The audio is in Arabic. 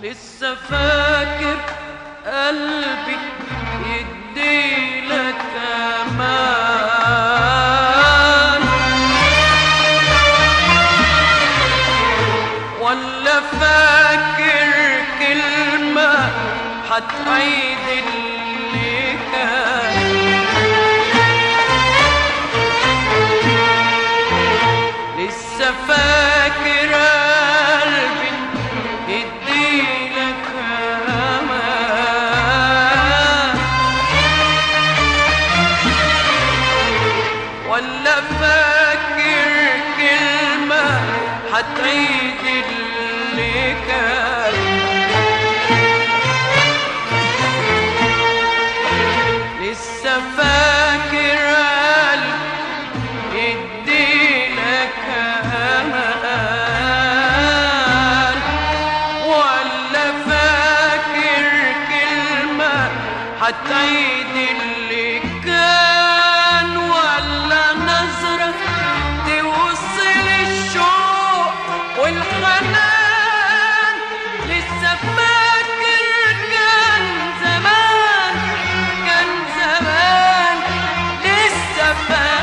لسه فاكر قلبي يديلك امان، ولا فاكر كلمة هتعيد اللي كان؟ لسه فاكر قلبي يديلك امان، ولا فاكر كلمة هتعيد اللي كان؟ لسه فاكر قلبي يديلك امان، ولا فاكر كلمة هتعيد اللي كان؟ ولا نظرة توصل الشوق والحنان؟ لسه فاكر كان زمان، كان زمان، لسه فاكر